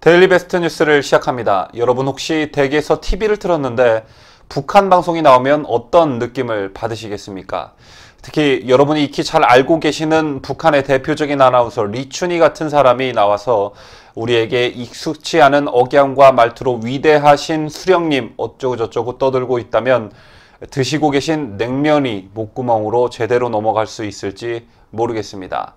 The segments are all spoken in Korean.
데일리 베스트 뉴스를 시작합니다. 여러분 혹시 댁에서 TV를 틀었는데 북한 방송이 나오면 어떤 느낌을 받으시겠습니까? 특히 여러분이 익히 잘 알고 계시는 북한의 대표적인 아나운서 리춘희 같은 사람이 나와서 우리에게 익숙치 않은 억양과 말투로 위대하신 수령님 어쩌고저쩌고 떠들고 있다면 드시고 계신 냉면이 목구멍으로 제대로 넘어갈 수 있을지 모르겠습니다.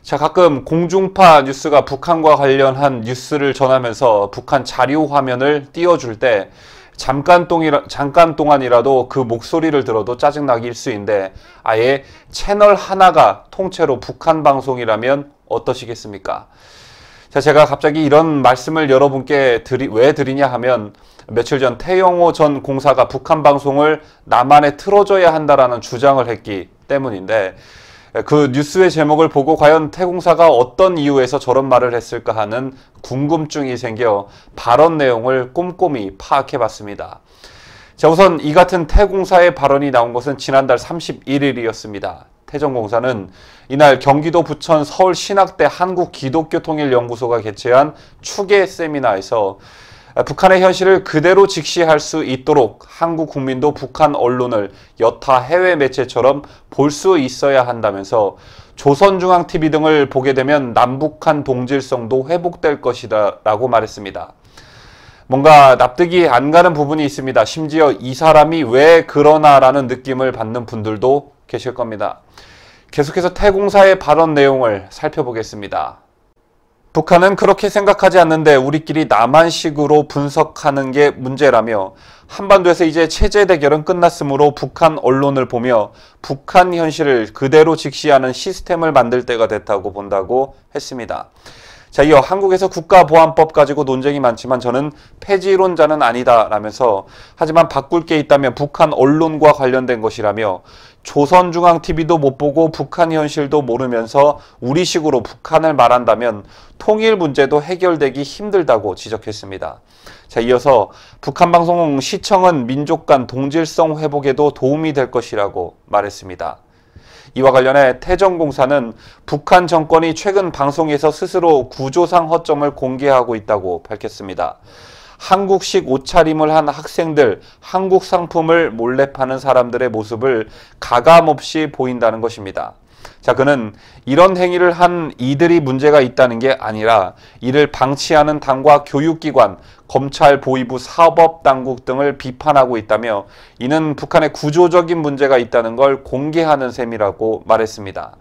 자, 가끔 공중파 뉴스가 북한과 관련한 뉴스를 전하면서 북한 자료 화면을 띄워줄 때 잠깐 동안이라도 그 목소리를 들어도 짜증나기 일쑤인데 아예 채널 하나가 통째로 북한 방송이라면 어떠시겠습니까? 자, 제가 갑자기 이런 말씀을 여러분께 왜 드리냐 하면 며칠 전 태영호 전 공사가 북한 방송을 남한에 틀어줘야 한다라는 주장을 했기 때문인데 그 뉴스의 제목을 보고 과연 태 공사가 어떤 이유에서 저런 말을 했을까 하는 궁금증이 생겨 발언 내용을 꼼꼼히 파악해봤습니다. 자, 우선 이 같은 태 공사의 발언이 나온 것은 지난달 31일이었습니다. 태 전 공사는 이날 경기도 부천 서울신학대 한국기독교통일연구소가 개최한 추계 세미나에서 북한의 현실을 그대로 직시할 수 있도록 한국 국민도 북한 언론을 여타 해외 매체처럼 볼 수 있어야 한다면서 조선중앙TV 등을 보게 되면 남북한 동질성도 회복될 것이다 라고 말했습니다. 뭔가 납득이 안 가는 부분이 있습니다. 심지어 이 사람이 왜 그러나라는 느낌을 받는 분들도 계실 겁니다. 계속해서 태 공사의 발언 내용을 살펴보겠습니다. 북한은 그렇게 생각하지 않는데 우리끼리 남한식으로 분석하는 게 문제라며 한반도에서 이제 체제 대결은 끝났으므로 북한 언론을 보며 북한 현실을 그대로 직시하는 시스템을 만들 때가 됐다고 본다고 했습니다. 자, 이어 한국에서 국가보안법 가지고 논쟁이 많지만 저는 폐지론자는 아니다라면서 하지만 바꿀 게 있다면 북한 언론과 관련된 것이라며 조선중앙TV도 못 보고 북한 현실도 모르면서 우리식으로 북한을 말한다면 통일 문제도 해결되기 힘들다고 지적했습니다. 자, 이어서 북한 방송 시청은 민족 간 동질성 회복에도 도움이 될 것이라고 말했습니다. 이와 관련해 태 전 공사는 북한 정권이 최근 방송에서 스스로 구조상 허점을 공개하고 있다고 밝혔습니다. 한국식 옷차림을 한 학생들, 한국 상품을 몰래 파는 사람들의 모습을 가감없이 보인다는 것입니다. 자, 그는 이런 행위를 한 이들이 문제가 있다는 게 아니라 이를 방치하는 당과 교육기관, 검찰, 보위부, 사법당국 등을 비판하고 있다며 이는 북한의 구조적인 문제가 있다는 걸 공개하는 셈이라고 말했습니다.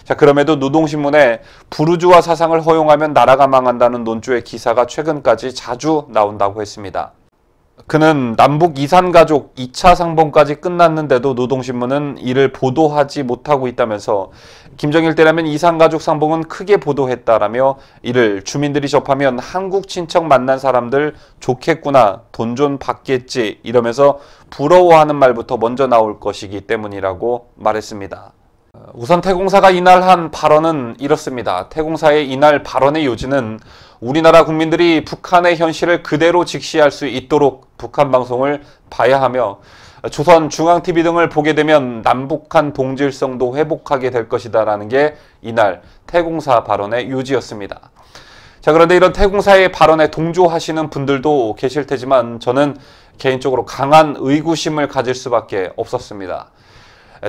자, 그럼에도 노동신문에 부르주아 사상을 허용하면 나라가 망한다는 논조의 기사가 최근까지 자주 나온다고 했습니다. 그는 남북 이산가족 2차 상봉까지 끝났는데도 노동신문은 이를 보도하지 못하고 있다면서 김정일 때라면 이산가족 상봉은 크게 보도했다라며 이를 주민들이 접하면 한국 친척 만난 사람들 좋겠구나, 돈 좀 받겠지 이러면서 부러워하는 말부터 먼저 나올 것이기 때문이라고 말했습니다. 우선 태 공사가 이날 한 발언은 이렇습니다. 태 공사의 이날 발언의 요지는 우리나라 국민들이 북한의 현실을 그대로 직시할 수 있도록 북한 방송을 봐야 하며 조선중앙TV 등을 보게 되면 남북한 동질성도 회복하게 될 것이다 라는 게 이날 태 공사 발언의 요지였습니다. 자, 그런데 이런 태 공사의 발언에 동조하시는 분들도 계실 테지만 저는 개인적으로 강한 의구심을 가질 수밖에 없었습니다.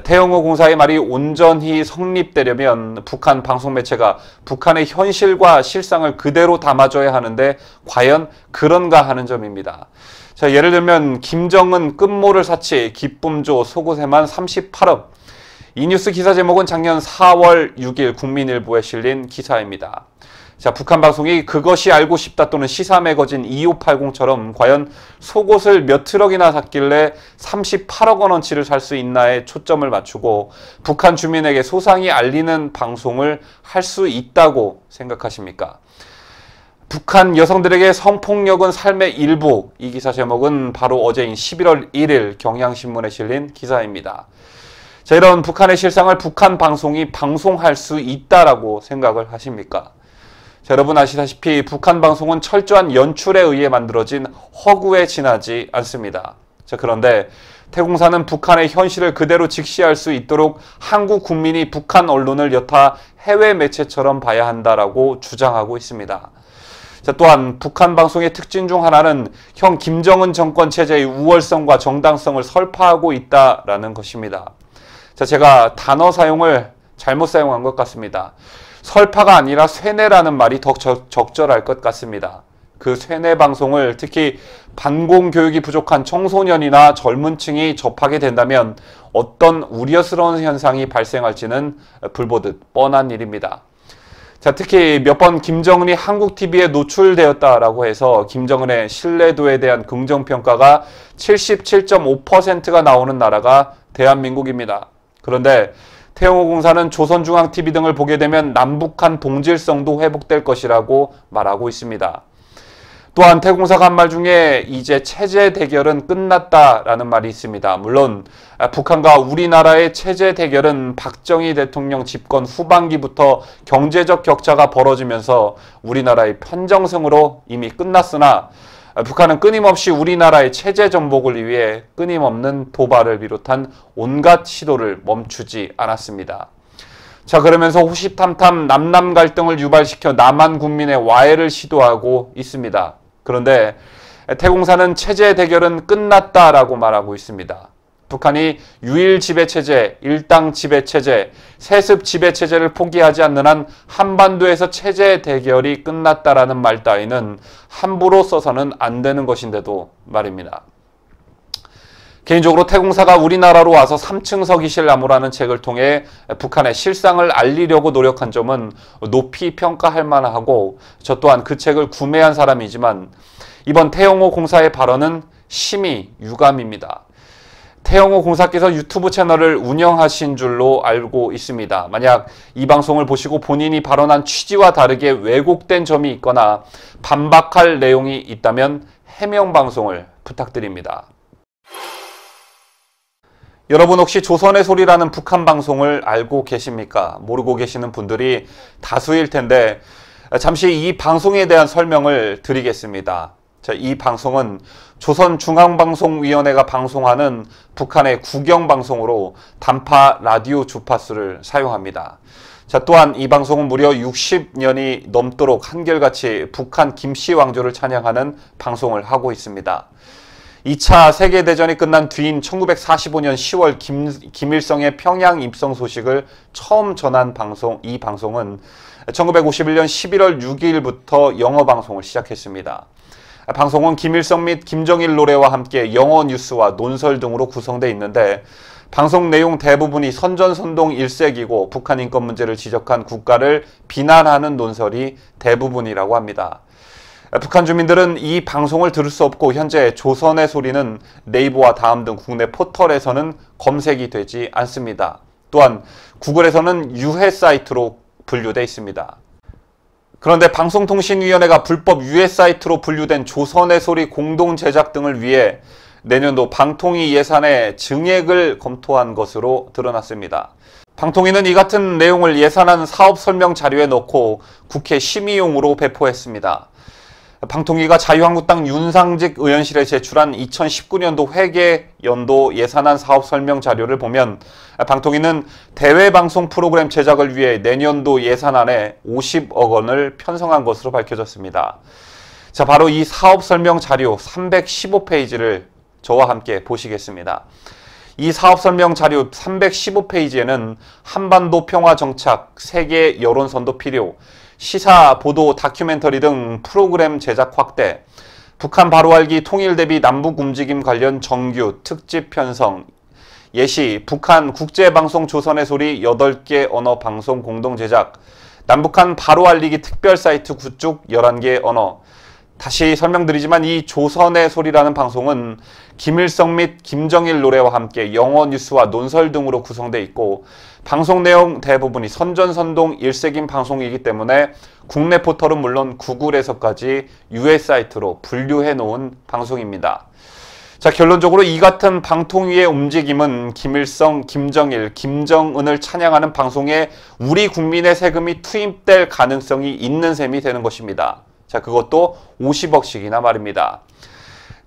태영호 공사의 말이 온전히 성립되려면 북한 방송 매체가 북한의 현실과 실상을 그대로 담아줘야 하는데 과연 그런가 하는 점입니다. 자, 예를 들면 김정은 끝모를 사치 기쁨조 속옷에만 38억. 이 뉴스 기사 제목은 작년 4월 6일 국민일보에 실린 기사입니다. 자, 북한 방송이 그것이 알고 싶다 또는 시사 매거진 2580처럼 과연 속옷을 몇 트럭이나 샀길래 38억 원어치를 살 수 있나에 초점을 맞추고 북한 주민에게 소상히 알리는 방송을 할 수 있다고 생각하십니까? 북한 여성들에게 성폭력은 삶의 일부. 이 기사 제목은 바로 어제인 11월 1일 경향신문에 실린 기사입니다. 자, 이런 북한의 실상을 북한 방송이 방송할 수 있다라고 생각을 하십니까? 자, 여러분 아시다시피 북한 방송은 철저한 연출에 의해 만들어진 허구에 지나지 않습니다. 자, 그런데 태공사는 북한의 현실을 그대로 직시할 수 있도록 한국 국민이 북한 언론을 여타 해외 매체처럼 봐야 한다라고 주장하고 있습니다. 자, 또한 북한 방송의 특징 중 하나는 형 김정은 정권 체제의 우월성과 정당성을 설파하고 있다라는 것입니다. 자, 제가 단어 사용을 잘못 사용한 것 같습니다. 설파가 아니라 쇠뇌라는 말이 더 적절할 것 같습니다. 그 쇠뇌 방송을 특히 반공 교육이 부족한 청소년이나 젊은 층이 접하게 된다면 어떤 우려스러운 현상이 발생할지는 불보듯 뻔한 일입니다. 자, 특히 몇 번 김정은이 한국 TV에 노출되었다라고 해서 김정은의 신뢰도에 대한 긍정평가가 77.5%가 나오는 나라가 대한민국입니다. 그런데 태영호 공사는 조선중앙TV 등을 보게 되면 남북한 동질성도 회복될 것이라고 말하고 있습니다. 또한 태공사가 한 말 중에 이제 체제 대결은 끝났다라는 말이 있습니다. 물론 북한과 우리나라의 체제 대결은 박정희 대통령 집권 후반기부터 경제적 격차가 벌어지면서 우리나라의 편정성으로 이미 끝났으나 북한은 끊임없이 우리나라의 체제 전복을 위해 끊임없는 도발을 비롯한 온갖 시도를 멈추지 않았습니다. 자, 그러면서 호시탐탐 남남 갈등을 유발시켜 남한 국민의 와해를 시도하고 있습니다. 그런데 태공사는 체제 대결은 끝났다라고 말하고 있습니다. 북한이 유일 지배체제, 일당 지배체제, 세습 지배체제를 포기하지 않는 한 한반도에서 체제 대결이 끝났다라는 말 따위는 함부로 써서는 안 되는 것인데도 말입니다. 개인적으로 태공사가 우리나라로 와서 3층 서기실나무라는 책을 통해 북한의 실상을 알리려고 노력한 점은 높이 평가할 만하고 저 또한 그 책을 구매한 사람이지만 이번 태영호 공사의 발언은 심히 유감입니다. 태영호 공사께서 유튜브 채널을 운영하신 줄로 알고 있습니다. 만약 이 방송을 보시고 본인이 발언한 취지와 다르게 왜곡된 점이 있거나 반박할 내용이 있다면 해명 방송을 부탁드립니다. 여러분 혹시 조선의 소리라는 북한 방송을 알고 계십니까? 모르고 계시는 분들이 다수일 텐데 잠시 이 방송에 대한 설명을 드리겠습니다. 자, 이 방송은 조선중앙방송위원회가 방송하는 북한의 국영방송으로 단파 라디오 주파수를 사용합니다. 자, 또한 이 방송은 무려 60년이 넘도록 한결같이 북한 김씨 왕조를 찬양하는 방송을 하고 있습니다. 2차 세계대전이 끝난 뒤인 1945년 10월 김일성의 평양 입성 소식을 처음 전한 방송, 이 방송은 1951년 11월 6일부터 영어 방송을 시작했습니다. 방송은 김일성 및 김정일 노래와 함께 영어 뉴스와 논설 등으로 구성되어 있는데 방송 내용 대부분이 선전선동 일색이고 북한 인권 문제를 지적한 국가를 비난하는 논설이 대부분이라고 합니다. 북한 주민들은 이 방송을 들을 수 없고 현재 조선의 소리는 네이버와 다음 등 국내 포털에서는 검색이 되지 않습니다. 또한 구글에서는 유해 사이트로 분류되어 있습니다. 그런데 방송통신위원회가 불법 유해 사이트로 분류된 조선의 소리 공동 제작 등을 위해 내년도 방통위 예산에 증액을 검토한 것으로 드러났습니다. 방통위는 이 같은 내용을 예산안 사업 설명 자료에 넣고 국회 심의용으로 배포했습니다. 방통위가 자유한국당 윤상직 의원실에 제출한 2019년도 회계연도 예산안 사업 설명 자료를 보면 방통위는 대외방송 프로그램 제작을 위해 내년도 예산안에 50억 원을 편성한 것으로 밝혀졌습니다. 자, 바로 이 사업 설명 자료 315페이지를 저와 함께 보시겠습니다. 이 사업 설명 자료 315페이지에는 한반도 평화 정착, 세계 여론 선도 필요, 시사, 보도, 다큐멘터리 등 프로그램 제작 확대, 북한 바로알기 통일 대비 남북 움직임 관련 정규, 특집 편성, 예시, 북한 국제방송 조선의 소리 8개 언어 방송 공동 제작, 남북한 바로알리기 특별 사이트 구축 11개 언어. 다시 설명드리지만 이 조선의 소리라는 방송은 김일성 및 김정일 노래와 함께 영어 뉴스와 논설 등으로 구성되어 있고 방송 내용 대부분이 선전선동 일색인 방송이기 때문에 국내 포털은 물론 구글에서까지 유해 사이트로 분류해 놓은 방송입니다. 자, 결론적으로 이 같은 방통위의 움직임은 김일성, 김정일, 김정은을 찬양하는 방송에 우리 국민의 세금이 투입될 가능성이 있는 셈이 되는 것입니다. 자, 그것도 50억씩이나 말입니다.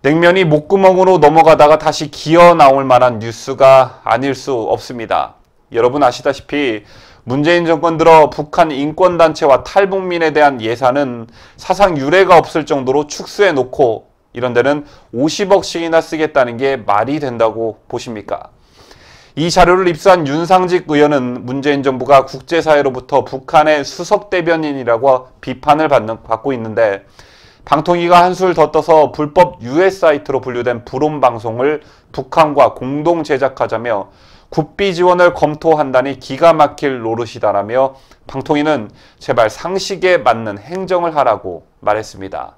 냉면이 목구멍으로 넘어가다가 다시 기어 나올 만한 뉴스가 아닐 수 없습니다. 여러분 아시다시피 문재인 정권 들어 북한 인권단체와 탈북민에 대한 예산은 사상 유례가 없을 정도로 축소해 놓고 이런 데는 50억씩이나 쓰겠다는 게 말이 된다고 보십니까? 이 자료를 입수한 윤상직 의원은 문재인 정부가 국제사회로부터 북한의 수석 대변인이라고 비판을 받고 있는데 방통위가 한술 더 떠서 불법 유해 사이트로 분류된 불온 방송을 북한과 공동 제작하자며 국비 지원을 검토한다니 기가 막힐 노릇이다라며 방통위는 제발 상식에 맞는 행정을 하라고 말했습니다.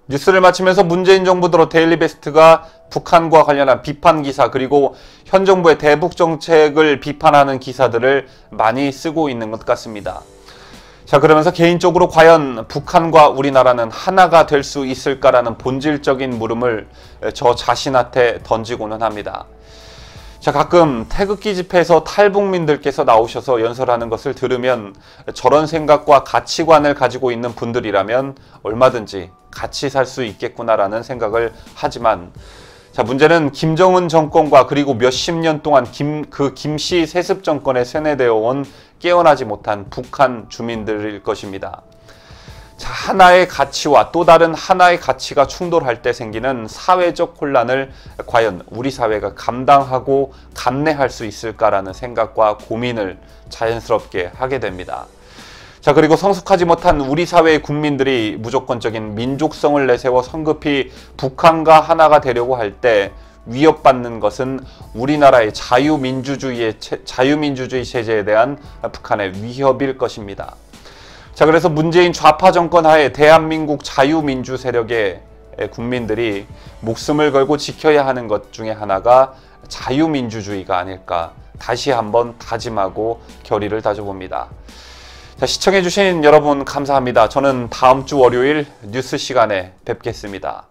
뉴스를 마치면서 문재인 정부 들어 데일리베스트가 북한과 관련한 비판 기사 그리고 현 정부의 대북 정책을 비판하는 기사들을 많이 쓰고 있는 것 같습니다. 자, 그러면서 개인적으로 과연 북한과 우리나라는 하나가 될 수 있을까라는 본질적인 물음을 저 자신한테 던지고는 합니다. 자, 가끔 태극기 집회에서 탈북민들께서 나오셔서 연설하는 것을 들으면 저런 생각과 가치관을 가지고 있는 분들이라면 얼마든지 같이 살 수 있겠구나라는 생각을 하지만 자, 문제는 김정은 정권과 그리고 몇십 년 동안 김씨 세습 정권에 세뇌되어 온 깨어나지 못한 북한 주민들일 것입니다. 자, 하나의 가치와 또 다른 하나의 가치가 충돌할 때 생기는 사회적 혼란을 과연 우리 사회가 감당하고 감내할 수 있을까라는 생각과 고민을 자연스럽게 하게 됩니다. 자, 그리고 성숙하지 못한 우리 사회의 국민들이 무조건적인 민족성을 내세워 성급히 북한과 하나가 되려고 할 때 위협받는 것은 우리나라의 자유민주주의 체제에 대한 북한의 위협일 것입니다. 자, 그래서 문재인 좌파 정권 하에 대한민국 자유민주 세력의 국민들이 목숨을 걸고 지켜야 하는 것 중에 하나가 자유민주주의가 아닐까 다시 한번 다짐하고 결의를 다져봅니다. 자, 시청해주신 여러분 감사합니다. 저는 다음 주 월요일 뉴스 시간에 뵙겠습니다.